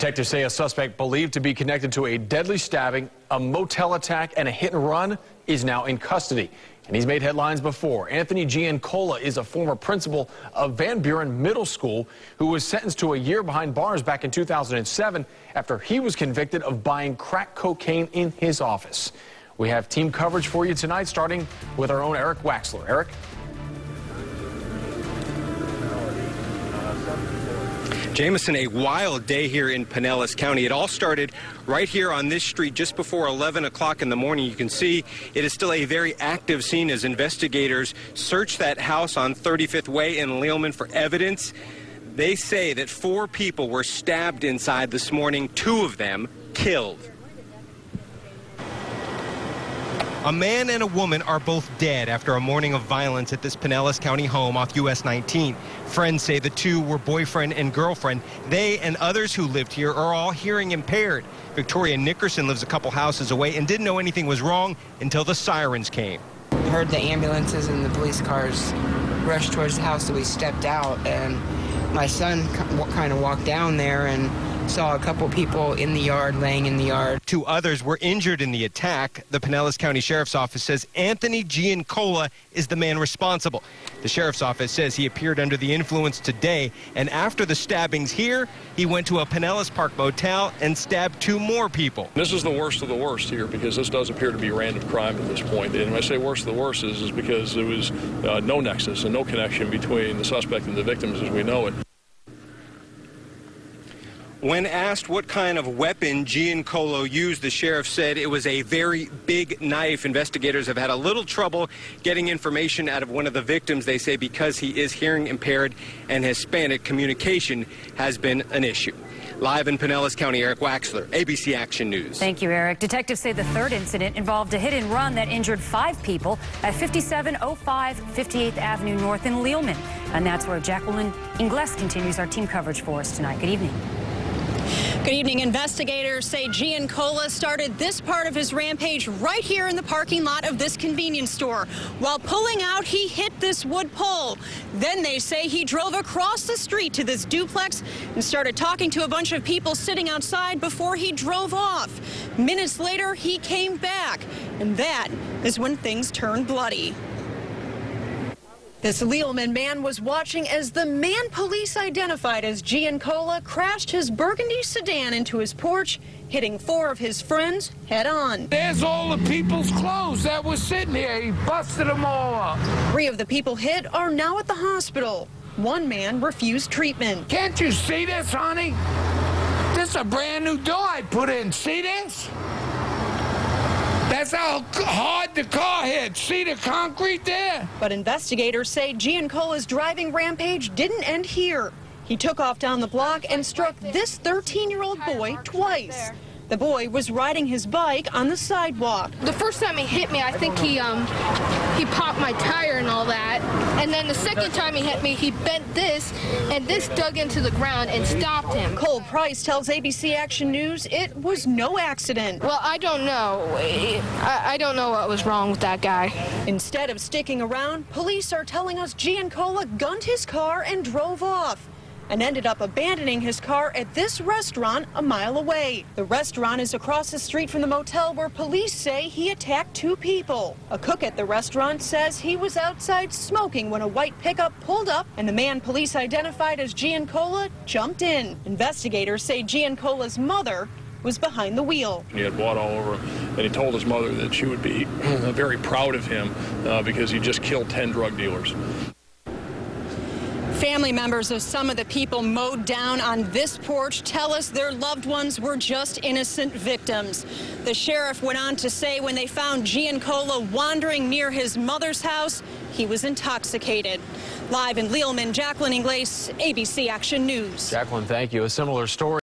Detectives say a suspect believed to be connected to a deadly stabbing, a motel attack, and a hit and run is now in custody. And he's made headlines before. Anthony Giancola is a former principal of Van Buren Middle School who was sentenced to a year behind bars back in 2007 after he was convicted of buying crack cocaine in his office. We have team coverage for you tonight, starting with our own Eric Waxler. Eric? Jameson, a wild day here in Pinellas County. It all started right here on this street just before 11 o'clock in the morning. You can see it is still a very active scene as investigators search that house on 35th Way in Lealman for evidence. They say that 4 people were stabbed inside this morning, 2 of them killed. A man and a woman are both dead after a morning of violence at this Pinellas County home off US 19. Friends say the 2 were boyfriend and girlfriend. They and others who lived here are all hearing impaired. Victoria Nickerson lives a couple houses away and didn't know anything was wrong until the sirens came. We heard the ambulances and the police cars rush towards the house, so we stepped out, and my son kind of walked down there and saw a couple people in the yard, laying in the yard. 2 others were injured in the attack. The Pinellas County Sheriff's Office says Anthony Giancola is the man responsible. The Sheriff's Office says he appeared under the influence today, and after the stabbings here, he went to a Pinellas Park motel and stabbed 2 more people. This is the worst of the worst here, because this does appear to be random crime at this point. And when I say worst of the worst is because there was no nexus and no connection between the suspect and the victims as we know it. When asked what kind of weapon Giancola used, the sheriff said it was a very big knife. Investigators have had a little trouble getting information out of one of the victims. They say because he is hearing impaired and Hispanic, communication has been an issue. Live in Pinellas County, Eric Waxler, ABC Action News. Thank you, Eric. Detectives say the 3rd incident involved a hit and run that injured 5 people at 5705 58th Avenue North in Lealman. And that's where Jacqueline Ingles continues our team coverage for us tonight. Good evening. Good evening. Investigators say Giancola started this part of his rampage right here in the parking lot of this convenience store. While pulling out, he hit this wood pole. Then they say he drove across the street to this duplex and started talking to a bunch of people sitting outside before he drove off. Minutes later, he came back, and that is when things turned bloody. This Lealman man was watching as the man police identified as Giancola crashed his burgundy sedan into his porch, hitting 4 of his friends head on. There's all the people's clothes that was sitting here. He busted them all up. 3 of the people hit are now at the hospital. 1 man refused treatment. Can't you see this, honey? This is a brand new door I put in. See this? That's how hard the car hit. See the concrete there? But investigators say Giancola's driving rampage didn't end here. He took off down the block and struck this 13-year-old boy twice. The boy was riding his bike on the sidewalk. The first time he hit me, I think he popped my tire and all that. And then the second time he hit me, he bent this, and this dug into the ground and stopped him. Cole Price tells ABC Action News it was no accident. Well, I don't know. I don't know what was wrong with that guy. Instead of sticking around, police are telling us Giancola gunned his car and drove off, and ended up abandoning his car at this restaurant a mile away. The restaurant is across the street from the motel where police say he attacked 2 people. A cook at the restaurant says he was outside smoking when a white pickup pulled up and the man police identified as Giancola jumped in. Investigators say Giancola's mother was behind the wheel. He had blood all over him, and he told his mother that she would be very proud of him because he just killed 10 drug dealers. Family members of some of the people mowed down on this porch tell us their loved ones were just innocent victims. The sheriff went on to say when they found Giancola wandering near his mother's house, he was intoxicated. Live in Lealman, Jacqueline Ingles, ABC Action News. Jacqueline, thank you. A similar story.